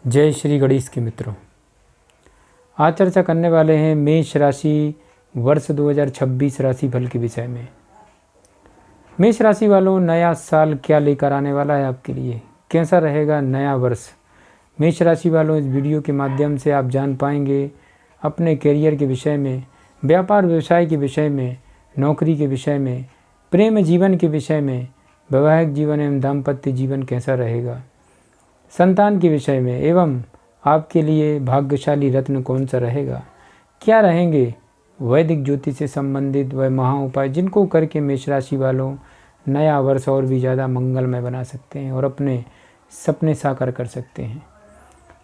जय श्री गणेश के मित्रों, आज चर्चा करने वाले हैं मेष राशि वर्ष 2026 राशिफल के विषय में। मेष राशि वालों, नया साल क्या लेकर आने वाला है आपके लिए, कैसा रहेगा नया वर्ष। मेष राशि वालों, इस वीडियो के माध्यम से आप जान पाएंगे अपने करियर के विषय में, व्यापार व्यवसाय के विषय में, नौकरी के विषय में, प्रेम जीवन के विषय में, वैवाहिक जीवन एवं दाम्पत्य जीवन कैसा रहेगा, संतान के विषय में, एवं आपके लिए भाग्यशाली रत्न कौन सा रहेगा, क्या रहेंगे वैदिक ज्योतिष से संबंधित वह महा उपाय जिनको करके मेष राशि वालों नया वर्ष और भी ज़्यादा मंगलमय बना सकते हैं और अपने सपने साकार कर सकते हैं।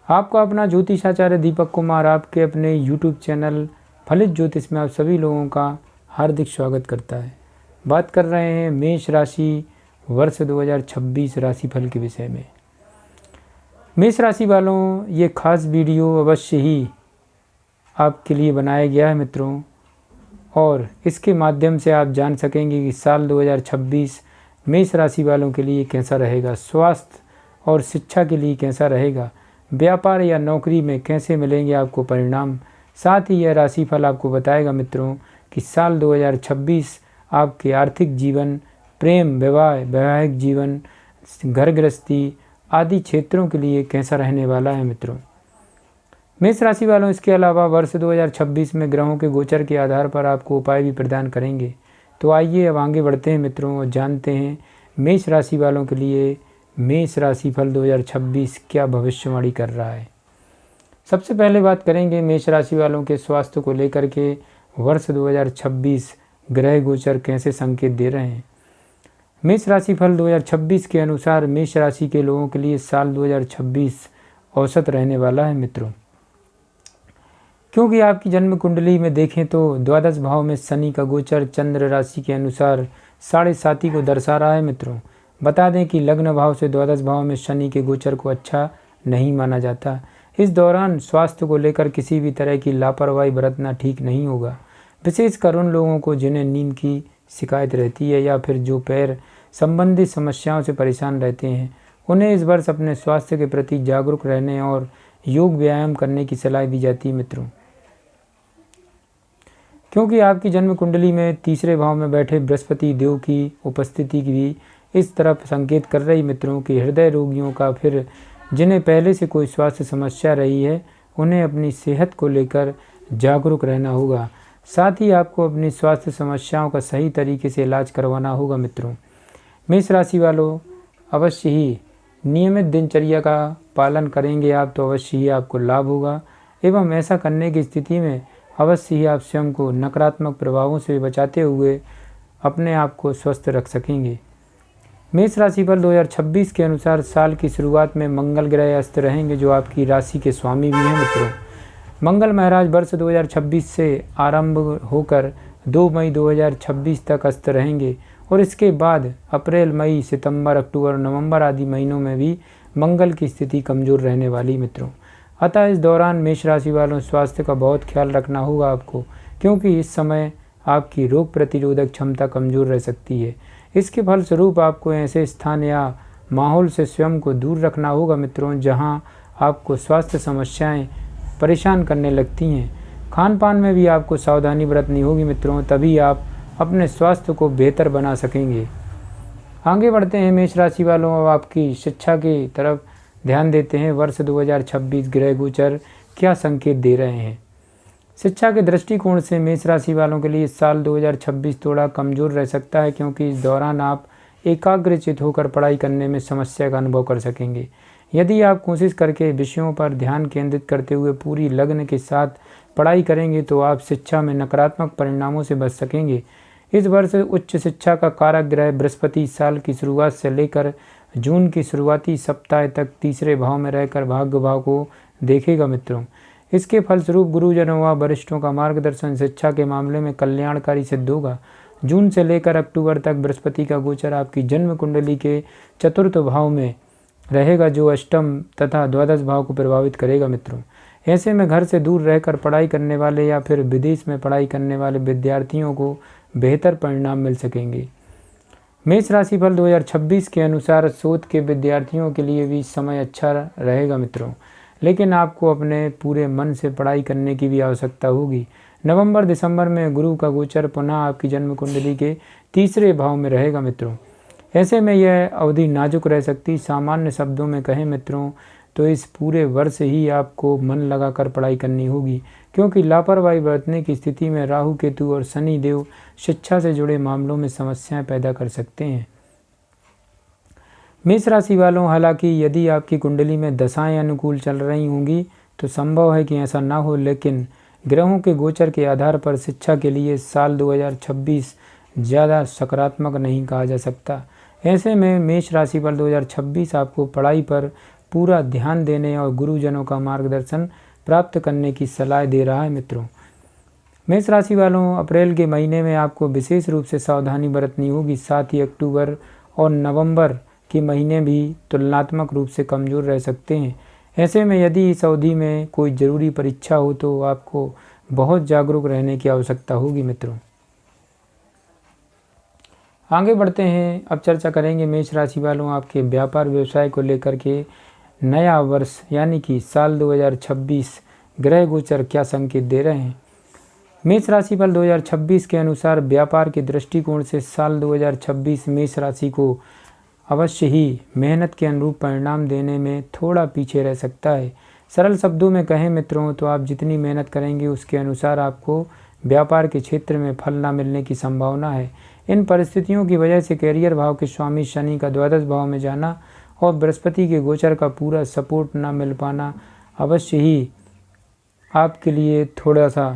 आपका अपना ज्योतिषाचार्य दीपक कुमार आपके अपने YouTube चैनल फलित ज्योतिष में आप सभी लोगों का हार्दिक स्वागत करता है। बात कर रहे हैं मेष राशि वर्ष 2026 राशिफल के विषय में। मेष राशि वालों, ये खास वीडियो अवश्य ही आपके लिए बनाया गया है मित्रों, और इसके माध्यम से आप जान सकेंगे कि साल 2026 मेष राशि वालों के लिए कैसा रहेगा, स्वास्थ्य और शिक्षा के लिए कैसा रहेगा, व्यापार या नौकरी में कैसे मिलेंगे आपको परिणाम। साथ ही यह राशिफल आपको बताएगा मित्रों कि साल 2026 आपके आर्थिक जीवन, प्रेम, विवाह, वैवाहिक जीवन, घर गृहस्थी आदि क्षेत्रों के लिए कैसा रहने वाला है मित्रों। मेष राशि वालों, इसके अलावा वर्ष 2026 में ग्रहों के गोचर के आधार पर आपको उपाय भी प्रदान करेंगे। तो आइए अब आगे बढ़ते हैं मित्रों और जानते हैं मेष राशि वालों के लिए मेष राशिफल 2026 क्या भविष्यवाणी कर रहा है। सबसे पहले बात करेंगे मेष राशि वालों के स्वास्थ्य को लेकर के वर्ष 2026 ग्रह गोचर कैसे संकेत दे रहे हैं। मेष राशिफल 2026 के अनुसार मेष राशि के लोगों के लिए साल 2026 औसत रहने वाला है मित्रों, क्योंकि आपकी जन्म कुंडली में देखें तो द्वादश भाव में शनि का गोचर चंद्र राशि के अनुसार 7.5 को दर्शा रहा है मित्रों। बता दें कि लग्न भाव से द्वादश भाव में शनि के गोचर को अच्छा नहीं माना जाता। इस दौरान स्वास्थ्य को लेकर किसी भी तरह की लापरवाही बरतना ठीक नहीं होगा, विशेषकर उन लोगों को जिन्हें नींद की शिकायत रहती है या फिर जो पैर संबंधित समस्याओं से परेशान रहते हैं। उन्हें इस वर्ष अपने स्वास्थ्य के प्रति जागरूक रहने और योग व्यायाम करने की सलाह दी जाती है मित्रों, क्योंकि आपकी जन्म कुंडली में तीसरे भाव में बैठे बृहस्पति देव की उपस्थिति की भी इस तरफ संकेत कर रही मित्रों कि हृदय रोगियों का, फिर जिन्हें पहले से कोई स्वास्थ्य समस्या रही है, उन्हें अपनी सेहत को लेकर जागरूक रहना होगा। साथ ही आपको अपनी स्वास्थ्य समस्याओं का सही तरीके से इलाज करवाना होगा मित्रों। मेष राशि वालों, अवश्य ही नियमित दिनचर्या का पालन करेंगे आप तो अवश्य ही आपको लाभ होगा, एवं ऐसा करने की स्थिति में अवश्य ही आप स्वयं को नकारात्मक प्रभावों से बचाते हुए अपने आप को स्वस्थ रख सकेंगे। मेष राशिफल 2026 के अनुसार साल की शुरुआत में मंगल ग्रह अस्त रहेंगे, जो आपकी राशि के स्वामी भी हैं मित्रों। मंगल महाराज वर्ष 2026 से आरंभ होकर 2 मई 2026 तक अस्त रहेंगे और इसके बाद अप्रैल, मई, सितंबर, अक्टूबर, नवंबर आदि महीनों में भी मंगल की स्थिति कमज़ोर रहने वाली मित्रों। अतः इस दौरान मेष राशि वालों स्वास्थ्य का बहुत ख्याल रखना होगा आपको, क्योंकि इस समय आपकी रोग प्रतिरोधक क्षमता कमज़ोर रह सकती है। इसके फलस्वरूप आपको ऐसे स्थान या माहौल से स्वयं को दूर रखना होगा मित्रों जहां आपको स्वास्थ्य समस्याएं परेशान करने लगती हैं। खान पान में भी आपको सावधानी बरतनी होगी मित्रों, तभी आप अपने स्वास्थ्य को बेहतर बना सकेंगे। आगे बढ़ते हैं मेष राशि वालों, अब आपकी शिक्षा की तरफ ध्यान देते हैं। वर्ष 2026 ग्रह गोचर क्या संकेत दे रहे हैं। शिक्षा के दृष्टिकोण से मेष राशि वालों के लिए साल 2026 थोड़ा कमज़ोर रह सकता है, क्योंकि इस दौरान आप एकाग्रचित होकर पढ़ाई करने में समस्या का अनुभव कर सकेंगे। यदि आप कोशिश करके विषयों पर ध्यान केंद्रित करते हुए पूरी लगन के साथ पढ़ाई करेंगे तो आप शिक्षा में नकारात्मक परिणामों से बच सकेंगे। इस वर्ष उच्च शिक्षा का कारक ग्रह बृहस्पति साल की शुरुआत से लेकर जून की शुरुआती सप्ताह तक तीसरे भाव में रहकर भाग्य भाव को देखेगा मित्रों। इसके फलस्वरूप गुरुजनों व वरिष्ठों का मार्गदर्शन शिक्षा के मामले में कल्याणकारी सिद्ध होगा। जून से लेकर अक्टूबर तक बृहस्पति का गोचर आपकी जन्म कुंडली के चतुर्थ भाव में रहेगा, जो अष्टम तथा द्वादश भाव को प्रभावित करेगा मित्रों। ऐसे में घर से दूर रहकर पढ़ाई करने वाले या फिर विदेश में पढ़ाई करने वाले विद्यार्थियों को बेहतर परिणाम मिल सकेंगे। मेष राशिफल 2026 के अनुसार शोध के विद्यार्थियों के लिए भी समय अच्छा रहेगा मित्रों, लेकिन आपको अपने पूरे मन से पढ़ाई करने की भी आवश्यकता होगी। नवंबर दिसंबर में गुरु का गोचर पुनः आपकी जन्म कुंडली के तीसरे भाव में रहेगा मित्रों। ऐसे में यह अवधि नाजुक रह सकती। सामान्य शब्दों में कहें मित्रों तो इस पूरे वर्ष ही आपको मन लगाकर पढ़ाई करनी होगी, क्योंकि लापरवाही बरतने की स्थिति में राहु केतु और शनि देव शिक्षा से जुड़े मामलों में समस्याएं पैदा कर सकते हैं। मेष राशि वालों, हालांकि यदि आपकी कुंडली में दशाएं अनुकूल चल रही होंगी तो संभव है कि ऐसा ना हो, लेकिन ग्रहों के गोचर के आधार पर शिक्षा के लिए साल 2026 ज़्यादा सकारात्मक नहीं कहा जा सकता। ऐसे में मेष राशि पर 2026 आपको पढ़ाई पर पूरा ध्यान देने और गुरुजनों का मार्गदर्शन प्राप्त करने की सलाह दे रहा है मित्रों। मेष राशि वालों, अप्रैल के महीने में आपको विशेष रूप से सावधानी बरतनी होगी। साथ ही अक्टूबर और नवंबर के महीने भी तुलनात्मक रूप से कमज़ोर रह सकते हैं। ऐसे में यदि इस अवधि में कोई ज़रूरी परीक्षा हो तो आपको बहुत जागरूक रहने की आवश्यकता होगी मित्रों। आगे बढ़ते हैं, अब चर्चा करेंगे मेष राशि वालों आपके व्यापार व्यवसाय को लेकर के नया वर्ष यानी कि साल 2026 ग्रह गोचर क्या संकेत दे रहे हैं। मेष राशि पर 2026 के अनुसार व्यापार के दृष्टिकोण से साल 2026 मेष राशि को अवश्य ही मेहनत के अनुरूप परिणाम देने में थोड़ा पीछे रह सकता है। सरल शब्दों में कहें मित्रों तो आप जितनी मेहनत करेंगे उसके अनुसार आपको व्यापार के क्षेत्र में फल न मिलने की संभावना है। इन परिस्थितियों की वजह से कैरियर भाव के स्वामी शनि का द्वादश भाव में जाना और बृहस्पति के गोचर का पूरा सपोर्ट न मिल पाना अवश्य ही आपके लिए थोड़ा सा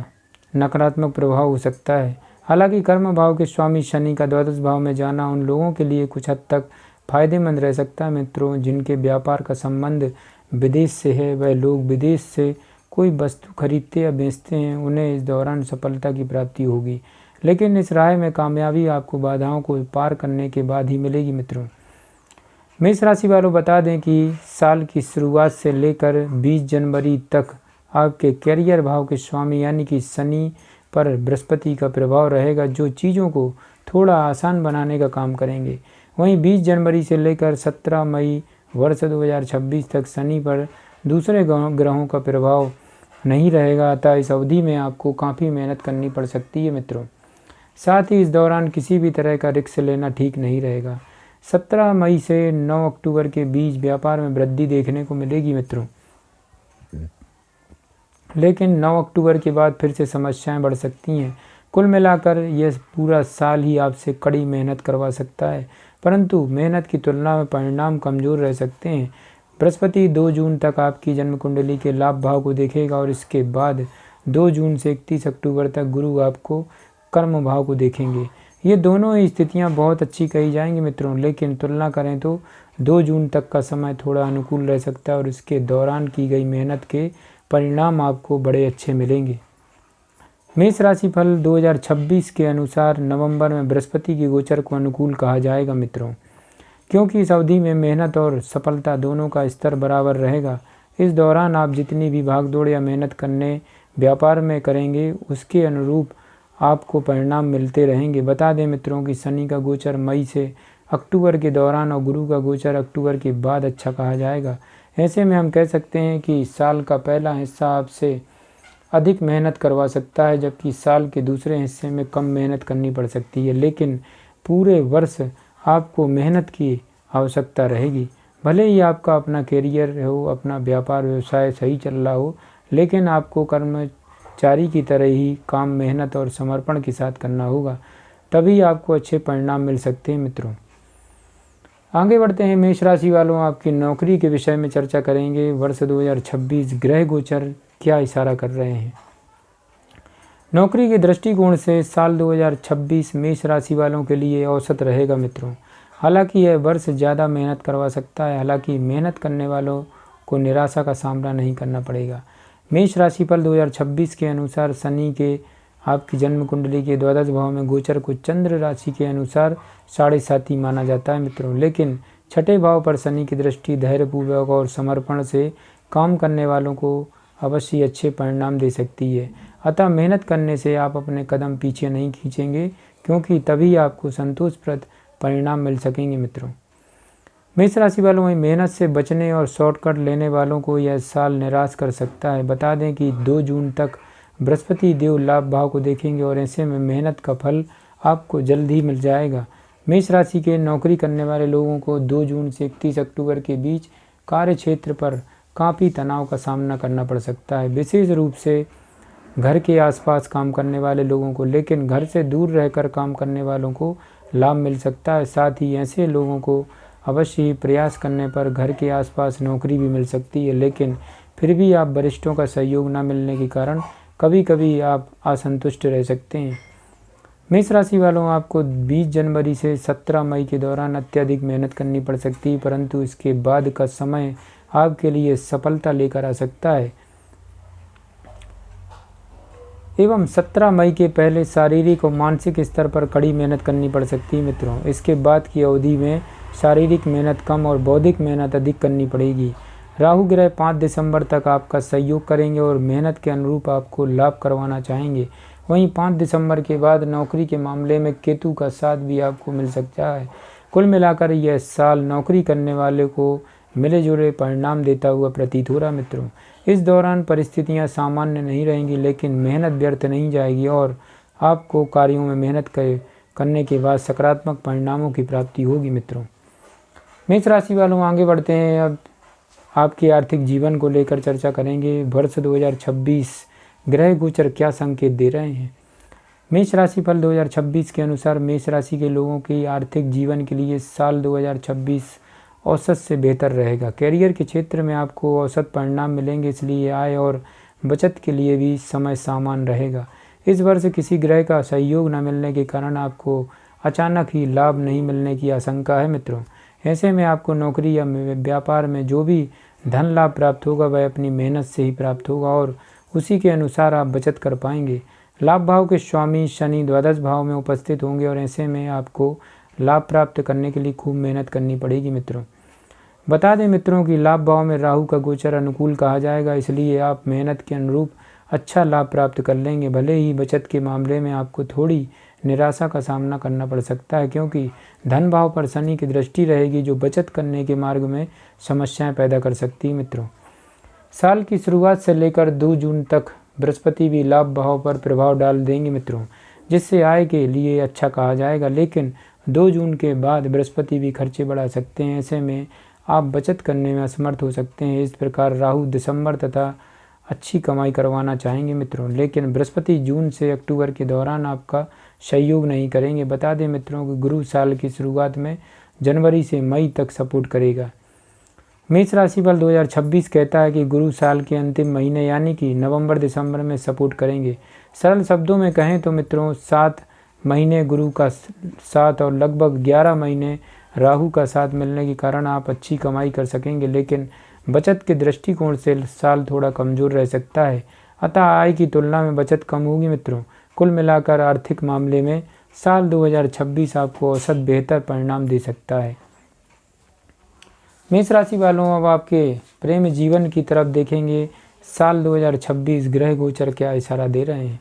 नकारात्मक प्रभाव हो सकता है। हालांकि कर्म भाव के स्वामी शनि का द्वादश भाव में जाना उन लोगों के लिए कुछ हद तक फायदेमंद रह सकता है मित्रों जिनके व्यापार का संबंध विदेश से है। वह लोग विदेश से कोई वस्तु खरीदते या बेचते हैं, उन्हें इस दौरान सफलता की प्राप्ति होगी, लेकिन इस राह में कामयाबी आपको बाधाओं को पार करने के बाद ही मिलेगी मित्रों। मेष राशि वालों, बता दें कि साल की शुरुआत से लेकर 20 जनवरी तक आपके कैरियर भाव के स्वामी यानी कि शनि पर बृहस्पति का प्रभाव रहेगा, जो चीज़ों को थोड़ा आसान बनाने का काम करेंगे। वहीं 20 जनवरी से लेकर 17 मई वर्ष 2026 तक शनि पर दूसरे ग्रहों का प्रभाव नहीं रहेगा, अतः इस अवधि में आपको काफ़ी मेहनत करनी पड़ सकती है मित्रों। साथ ही इस दौरान किसी भी तरह का रिस्क लेना ठीक नहीं रहेगा। 17 मई से 9 अक्टूबर के बीच व्यापार में वृद्धि देखने को मिलेगी मित्रों, लेकिन 9 अक्टूबर के बाद फिर से समस्याएं बढ़ सकती हैं। कुल मिलाकर यह पूरा साल ही आपसे कड़ी मेहनत करवा सकता है, परंतु मेहनत की तुलना में परिणाम कमज़ोर रह सकते हैं। बृहस्पति 2 जून तक आपकी जन्म कुंडली के लाभ भाव को देखेगा और इसके बाद 2 जून से 31 अक्टूबर तक गुरु आपको कर्म भाव को देखेंगे। ये दोनों ही स्थितियां बहुत अच्छी कही जाएंगी मित्रों, लेकिन तुलना करें तो 2 जून तक का समय थोड़ा अनुकूल रह सकता है और इसके दौरान की गई मेहनत के परिणाम आपको बड़े अच्छे मिलेंगे। मेष राशि फल 2026 के अनुसार नवंबर में बृहस्पति के गोचर को अनुकूल कहा जाएगा मित्रों, क्योंकि इस अवधि में मेहनत और सफलता दोनों का स्तर बराबर रहेगा। इस दौरान आप जितनी भी भागदौड़ या मेहनत करने व्यापार में करेंगे उसके अनुरूप आपको परिणाम मिलते रहेंगे। बता दें मित्रों कि शनि का गोचर मई से अक्टूबर के दौरान और गुरु का गोचर अक्टूबर के बाद अच्छा कहा जाएगा। ऐसे में हम कह सकते हैं कि साल का पहला हिस्सा आपसे अधिक मेहनत करवा सकता है, जबकि साल के दूसरे हिस्से में कम मेहनत करनी पड़ सकती है, लेकिन पूरे वर्ष आपको मेहनत की आवश्यकता रहेगी। भले ही आपका अपना कैरियर हो, अपना व्यापार व्यवसाय सही चल रहा हो, लेकिन आपको कर्मचारी की तरह ही काम मेहनत और समर्पण के साथ करना होगा, तभी आपको अच्छे परिणाम मिल सकते हैं मित्रों। आगे बढ़ते हैं, मेष राशि वालों आपकी नौकरी के विषय में चर्चा करेंगे। वर्ष 2026 ग्रह गोचर क्या इशारा कर रहे हैं। नौकरी के दृष्टिकोण से साल 2026 मेष राशि वालों के लिए औसत रहेगा मित्रों। हालांकि यह वर्ष ज़्यादा मेहनत करवा सकता है, हालांकि मेहनत करने वालों को निराशा का सामना नहीं करना पड़ेगा। मेष राशि पर 2026 के अनुसार शनि के आपकी जन्म कुंडली के द्वादश भाव में गोचर को चंद्र राशि के अनुसार 7.5 माना जाता है मित्रों, लेकिन छठे भाव पर शनि की दृष्टि धैर्यपूर्वक और समर्पण से काम करने वालों को अवश्य अच्छे परिणाम दे सकती है। अतः मेहनत करने से आप अपने कदम पीछे नहीं खींचेंगे, क्योंकि तभी आपको संतोषप्रद परिणाम मिल सकेंगे मित्रों। मेष राशि वालों, वहीं मेहनत से बचने और शॉर्टकट लेने वालों को यह साल निराश कर सकता है। बता दें कि 2 जून तक बृहस्पति देव लाभ भाव को देखेंगे और ऐसे में मेहनत का फल आपको जल्द ही मिल जाएगा। मेष राशि के नौकरी करने वाले लोगों को 2 जून से 31 अक्टूबर के बीच कार्य क्षेत्र पर काफ़ी तनाव का सामना करना पड़ सकता है, विशेष रूप से घर के आसपास काम करने वाले लोगों को। लेकिन घर से दूर रहकर काम करने वालों को लाभ मिल सकता है। साथ ही ऐसे लोगों को अवश्य ही प्रयास करने पर घर के आसपास नौकरी भी मिल सकती है, लेकिन फिर भी आप वरिष्ठों का सहयोग न मिलने के कारण कभी कभी आप असंतुष्ट रह सकते हैं। मेष राशि वालों, आपको 20 जनवरी से 17 मई के दौरान अत्यधिक मेहनत करनी पड़ सकती है, परंतु इसके बाद का समय आपके लिए सफलता लेकर आ सकता है। एवं 17 मई के पहले शारीरिक और मानसिक स्तर पर कड़ी मेहनत करनी पड़ सकती है मित्रों। इसके बाद की अवधि में शारीरिक मेहनत कम और बौद्धिक मेहनत अधिक करनी पड़ेगी। राहु ग्रह 5 दिसंबर तक आपका सहयोग करेंगे और मेहनत के अनुरूप आपको लाभ करवाना चाहेंगे। वहीं 5 दिसंबर के बाद नौकरी के मामले में केतु का साथ भी आपको मिल सकता है। कुल मिलाकर यह साल नौकरी करने वाले को मिले जुले परिणाम देता हुआ प्रतीत हो रहा मित्रों। इस दौरान परिस्थितियां सामान्य नहीं रहेंगी, लेकिन मेहनत व्यर्थ नहीं जाएगी और आपको कार्यों में मेहनत करने के बाद सकारात्मक परिणामों की प्राप्ति होगी मित्रों। मेष राशि वालों, आगे बढ़ते हैं। अब आपके आर्थिक जीवन को लेकर चर्चा करेंगे। वर्ष 2026 ग्रह गोचर क्या संकेत दे रहे हैं। मेष राशि फल 2026 के अनुसार मेष राशि के लोगों के आर्थिक जीवन के लिए साल 2026 औसत से बेहतर रहेगा। कैरियर के क्षेत्र में आपको औसत परिणाम मिलेंगे, इसलिए आय और बचत के लिए भी समय सामान्य रहेगा। इस वर्ष किसी ग्रह का सहयोग न मिलने के कारण आपको अचानक ही लाभ नहीं मिलने की आशंका है मित्रों। ऐसे में आपको नौकरी या व्यापार में जो भी धन लाभ प्राप्त होगा वह अपनी मेहनत से ही प्राप्त होगा और उसी के अनुसार आप बचत कर पाएंगे। लाभ भाव के स्वामी शनि द्वादश भाव में उपस्थित होंगे और ऐसे में आपको लाभ प्राप्त करने के लिए खूब मेहनत करनी पड़ेगी मित्रों। बता दें मित्रों कि लाभ भाव में राहु का गोचर अनुकूल कहा जाएगा, इसलिए आप मेहनत के अनुरूप अच्छा लाभ प्राप्त कर लेंगे। भले ही बचत के मामले में आपको थोड़ी निराशा का सामना करना पड़ सकता है, क्योंकि धन भाव पर शनि की दृष्टि रहेगी जो बचत करने के मार्ग में समस्याएं पैदा कर सकती है मित्रों। साल की शुरुआत से लेकर 2 जून तक बृहस्पति भी लाभ भाव पर प्रभाव डाल देंगे मित्रों, जिससे आय के लिए अच्छा कहा जाएगा। लेकिन 2 जून के बाद बृहस्पति भी खर्चे बढ़ा सकते हैं, ऐसे में आप बचत करने में असमर्थ हो सकते हैं। इस प्रकार राहु दिसंबर तथा अच्छी कमाई करवाना चाहेंगे मित्रों, लेकिन बृहस्पति जून से अक्टूबर के दौरान आपका सहयोग नहीं करेंगे। बता दें मित्रों कि गुरु साल की शुरुआत में जनवरी से मई तक सपोर्ट करेगा। मेष राशि फल 2026 कहता है कि गुरु साल के अंतिम महीने यानी कि नवंबर दिसंबर में सपोर्ट करेंगे। सरल शब्दों में कहें तो मित्रों 7 महीने गुरु का साथ और लगभग 11 महीने राहु का साथ मिलने के कारण आप अच्छी कमाई कर सकेंगे, लेकिन बचत के दृष्टिकोण से साल थोड़ा कमज़ोर रह सकता है, अतः आय की तुलना में बचत कम होगी मित्रों। कुल मिलाकर आर्थिक मामले में साल 2026 आपको औसत बेहतर परिणाम दे सकता है। मेष राशि वालों, अब आपके प्रेम जीवन की तरफ देखेंगे। साल 2026 ग्रह गोचर क्या इशारा दे रहे हैं।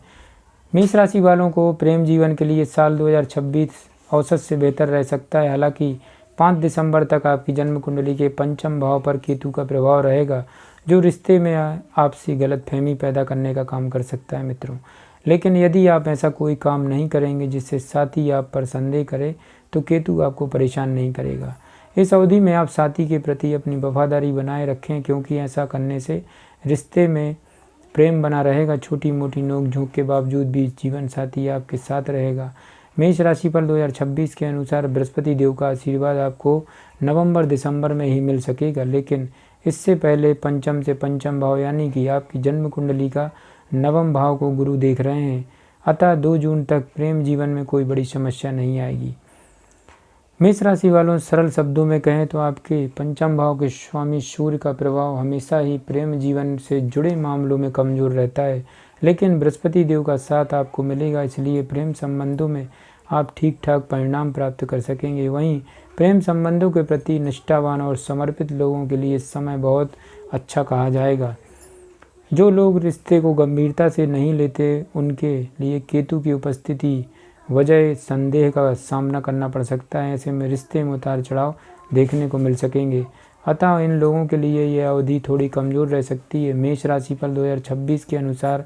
मेष राशि वालों को प्रेम जीवन के लिए साल 2026 औसत से बेहतर रह सकता है। हालांकि 5 दिसंबर तक आपकी जन्म कुंडली के पंचम भाव पर केतु का प्रभाव रहेगा, जो रिश्ते में आपसी गलतफहमी पैदा करने का काम कर सकता है मित्रों। लेकिन यदि आप ऐसा कोई काम नहीं करेंगे जिससे साथी आप पर संदेह करे, तो केतु आपको परेशान नहीं करेगा। इस अवधि में आप साथी के प्रति अपनी वफादारी बनाए रखें, क्योंकि ऐसा करने से रिश्ते में प्रेम बना रहेगा। छोटी मोटी नोक झोंक के बावजूद भी जीवन साथी आपके साथ रहेगा। मेष राशि पर 2026 के अनुसार बृहस्पति देव का आशीर्वाद आपको नवंबर दिसंबर में ही मिल सकेगा, लेकिन इससे पहले पंचम से पंचम भाव यानी कि आपकी जन्म कुंडली का नवम भाव को गुरु देख रहे हैं, अतः 2 जून तक प्रेम जीवन में कोई बड़ी समस्या नहीं आएगी। मेष राशि वालों, सरल शब्दों में कहें तो आपके पंचम भाव के स्वामी सूर्य का प्रभाव हमेशा ही प्रेम जीवन से जुड़े मामलों में कमज़ोर रहता है, लेकिन बृहस्पति देव का साथ आपको मिलेगा, इसलिए प्रेम संबंधों में आप ठीक ठाक परिणाम प्राप्त कर सकेंगे। वहीं प्रेम संबंधों के प्रति निष्ठावान और समर्पित लोगों के लिए इस समय बहुत अच्छा कहा जाएगा। जो लोग रिश्ते को गंभीरता से नहीं लेते, उनके लिए केतु की उपस्थिति वजह संदेह का सामना करना पड़ सकता है। ऐसे में रिश्ते में उतार चढ़ाव देखने को मिल सकेंगे। अतः इन लोगों के लिए यह अवधि थोड़ी कमज़ोर रह सकती है। मेष राशिफल 2026 के अनुसार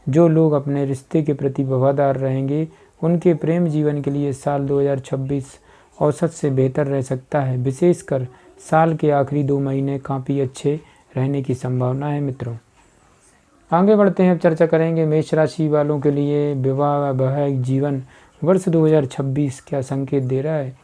जो लोग अपने रिश्ते के प्रति वफादार रहेंगे उनके प्रेम जीवन के लिए साल 2026 औसत से बेहतर रह सकता है। विशेषकर साल के आखिरी 2 महीने काफ़ी अच्छे रहने की संभावना है मित्रों। आगे बढ़ते हैं, अब चर्चा करेंगे मेष राशि वालों के लिए विवाह वैवाहिक जीवन वर्ष 2026 क्या संकेत दे रहा है।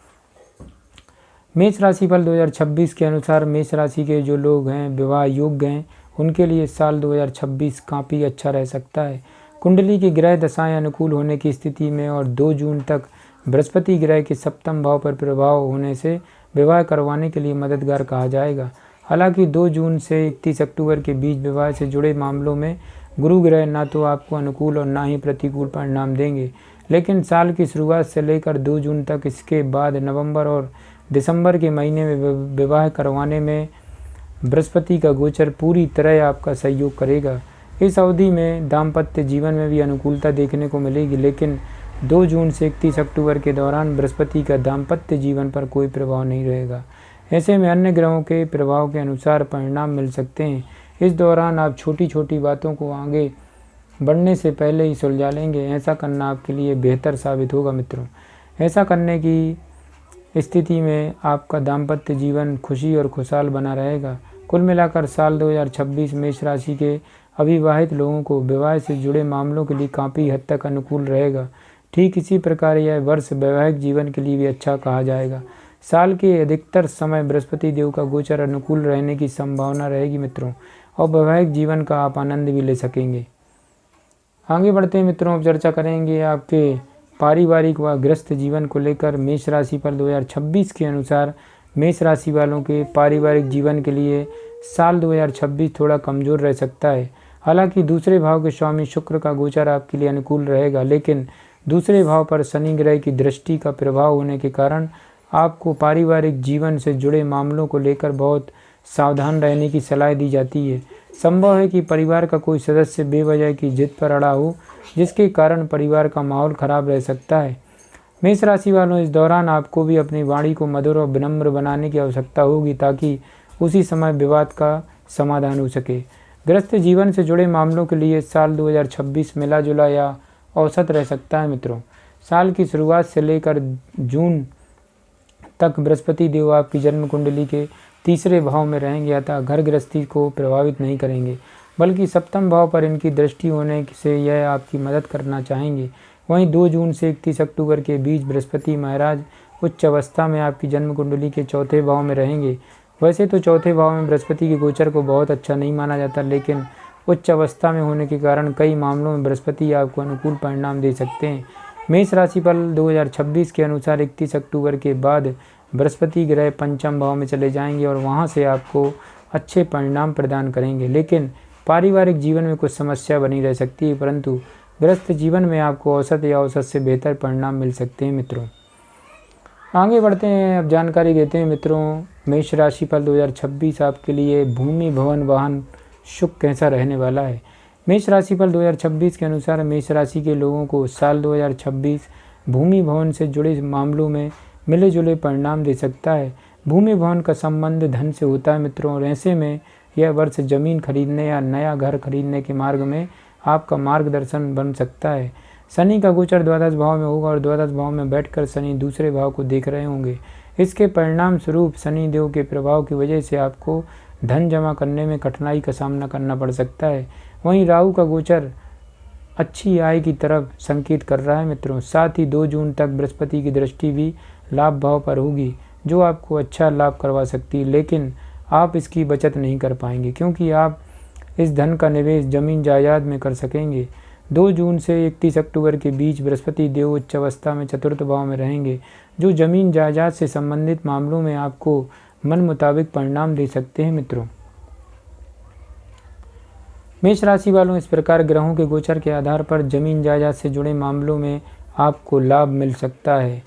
मेष राशिफल 2026 के अनुसार मेष राशि के जो लोग हैं विवाह योग्य हैं उनके लिए साल 2026 काफ़ी अच्छा रह सकता है। कुंडली की ग्रह दशाएं अनुकूल होने की स्थिति में और 2 जून तक बृहस्पति ग्रह के सप्तम भाव पर प्रभाव होने से विवाह करवाने के लिए मददगार कहा जाएगा। हालांकि 2 जून से 31 अक्टूबर के बीच विवाह से जुड़े मामलों में गुरु ग्रह ना तो आपको अनुकूल और ना ही प्रतिकूल परिणाम देंगे, लेकिन साल की शुरुआत से लेकर 2 जून तक इसके बाद नवंबर और दिसंबर के महीने में विवाह करवाने में बृहस्पति का गोचर पूरी तरह आपका सहयोग करेगा। इस अवधि में दाम्पत्य जीवन में भी अनुकूलता देखने को मिलेगी, लेकिन 2 जून से 31 अक्टूबर के दौरान बृहस्पति का दाम्पत्य जीवन पर कोई प्रभाव नहीं रहेगा। ऐसे में अन्य ग्रहों के प्रभाव के अनुसार परिणाम मिल सकते हैं। इस दौरान आप छोटी छोटी बातों को आगे बढ़ने से पहले ही सुलझा लेंगे। ऐसा करना आपके लिए बेहतर साबित होगा मित्रों। ऐसा करने की स्थिति में आपका दाम्पत्य जीवन खुशी और खुशहाल बना रहेगा। कुल मिलाकर साल 2026 मेष राशि के अविवाहित लोगों को विवाह से जुड़े मामलों के लिए काफ़ी हद तक अनुकूल रहेगा। ठीक इसी प्रकार यह वर्ष वैवाहिक जीवन के लिए भी अच्छा कहा जाएगा। साल के अधिकतर समय बृहस्पति देव का गोचर अनुकूल रहने की संभावना रहेगी मित्रों, और वैवाहिक जीवन का आप आनंद भी ले सकेंगे। आगे बढ़ते हैं मित्रों, अब चर्चा करेंगे आपके पारिवारिक व गृहस्थ जीवन को लेकर। मेष राशि पर 2026 के अनुसार मेष राशि वालों के पारिवारिक जीवन के लिए साल 2026 थोड़ा कमज़ोर रह सकता है। हालांकि दूसरे भाव के स्वामी शुक्र का गोचर आपके लिए अनुकूल रहेगा, लेकिन दूसरे भाव पर शनि ग्रह की दृष्टि का प्रभाव होने के कारण आपको पारिवारिक जीवन से जुड़े मामलों को लेकर बहुत सावधान रहने की सलाह दी जाती है। संभव है कि परिवार का कोई सदस्य बेवजह की जिद पर अड़ा हो, जिसके कारण परिवार का माहौल खराब रह सकता है। मेष राशि वालों, इस दौरान आपको भी अपनी वाणी को मधुर और विनम्र बनाने की आवश्यकता होगी ताकि उसी समय विवाद का समाधान हो सके। गृहस्थ जीवन से जुड़े मामलों के लिए साल 2026 मिला जुला या औसत रह सकता है मित्रों। साल की शुरुआत से लेकर जून तक बृहस्पति देव आपकी जन्म कुंडली के तीसरे भाव में रहेंगे, अतः घर गृहस्थी को प्रभावित नहीं करेंगे, बल्कि सप्तम भाव पर इनकी दृष्टि होने से यह आपकी मदद करना चाहेंगे। वहीं 2 जून से 31 अक्टूबर के बीच बृहस्पति महाराज उच्च अवस्था में आपकी जन्म कुंडली के चौथे भाव में रहेंगे। वैसे तो चौथे भाव में बृहस्पति के गोचर को बहुत अच्छा नहीं माना जाता, लेकिन उच्च अवस्था में होने के कारण कई मामलों में बृहस्पति आपको अनुकूल परिणाम दे सकते हैं। मेष राशि पर 2026 के अनुसार 31 अक्टूबर के बाद बृहस्पति ग्रह पंचम भाव में चले जाएंगे और वहां से आपको अच्छे परिणाम प्रदान करेंगे, लेकिन पारिवारिक जीवन में कुछ समस्या बनी रह सकती है, परंतु गृहस्थ जीवन में आपको औसत या औसत से बेहतर परिणाम मिल सकते हैं मित्रों। आगे बढ़ते हैं, अब जानकारी देते हैं मित्रों मेष राशि पर 2026 आपके लिए भूमि भवन वाहन सुख कैसा रहने वाला है। मेष राशि पर 2026 के अनुसार मेष राशि के लोगों को साल 2026 भूमि भवन से जुड़े मामलों में मिले जुले परिणाम दे सकता है। भूमि भवन का संबंध धन से होता है मित्रों, और ऐसे में यह वर्ष जमीन खरीदने या नया घर खरीदने के मार्ग में आपका मार्गदर्शन बन सकता है। शनि का गोचर द्वादश भाव में होगा और द्वादश भाव में बैठकर शनि दूसरे भाव को देख रहे होंगे। इसके परिणाम स्वरूप शनि देव के प्रभाव की वजह से आपको धन जमा करने में कठिनाई का सामना करना पड़ सकता है। वहीं राहु का गोचर अच्छी आय की तरफ संकेत कर रहा है मित्रों। साथ ही 2 जून तक बृहस्पति की दृष्टि भी लाभ भाव पर होगी, जो आपको अच्छा लाभ करवा सकती है, लेकिन आप इसकी बचत नहीं कर पाएंगे क्योंकि आप इस धन का निवेश जमीन जायदाद में कर सकेंगे। 2 जून से 31 अक्टूबर के बीच बृहस्पति देव उच्च अवस्था में चतुर्थ भाव में रहेंगे, जो जमीन जायदाद से संबंधित मामलों में आपको मन मुताबिक परिणाम दे सकते हैं मित्रों। मेष राशि वालों, इस प्रकार ग्रहों के गोचर के आधार पर जमीन जायदाद से जुड़े मामलों में आपको लाभ मिल सकता है।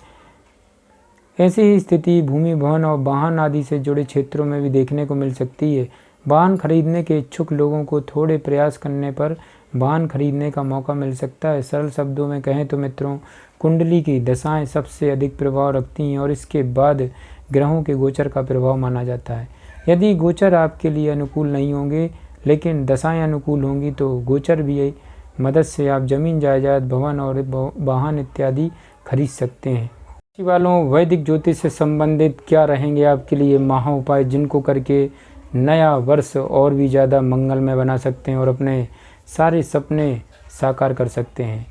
ऐसी ही स्थिति भूमि भवन और वाहन आदि से जुड़े क्षेत्रों में भी देखने को मिल सकती है। वाहन खरीदने के इच्छुक लोगों को थोड़े प्रयास करने पर वाहन खरीदने का मौका मिल सकता है। सरल शब्दों में कहें तो मित्रों, कुंडली की दशाएं सबसे अधिक प्रभाव रखती हैं और इसके बाद ग्रहों के गोचर का प्रभाव माना जाता है। यदि गोचर आपके लिए अनुकूल नहीं होंगे लेकिन दशाएं अनुकूल होंगी तो गोचर भी मदद से आप जमीन जायदाद भवन और वाहन इत्यादि खरीद सकते हैं। राशि वालों, वैदिक ज्योतिष से संबंधित क्या रहेंगे आपके लिए महा उपाय जिनको करके नया वर्ष और भी ज़्यादा मंगलमय बना सकते हैं और अपने सारे सपने साकार कर सकते हैं।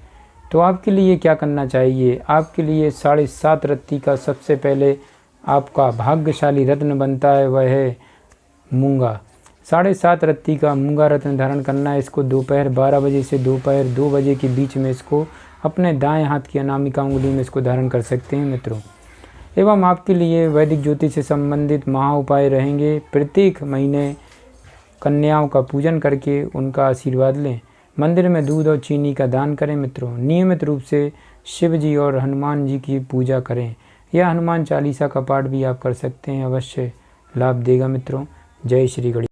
तो आपके लिए क्या करना चाहिए? आपके लिए 7.5 रत्ती का सबसे पहले आपका भाग्यशाली रत्न बनता है, वह है मूंगा। 7.5 रत्ती का मूंगा रत्न धारण करना है। इसको दोपहर 12 बजे से दोपहर 2 बजे के बीच में इसको अपने दाएं हाथ की अनामिका उंगली में इसको धारण कर सकते हैं मित्रों। एवं आपके लिए वैदिक ज्योतिष से संबंधित महा उपाय रहेंगे। प्रत्येक महीने कन्याओं का पूजन करके उनका आशीर्वाद लें। मंदिर में दूध और चीनी का दान करें मित्रों। नियमित रूप से शिव जी और हनुमान जी की पूजा करें। यह हनुमान चालीसा का पाठ भी आप कर सकते हैं, अवश्य लाभ देगा मित्रों। जय श्री गणेश।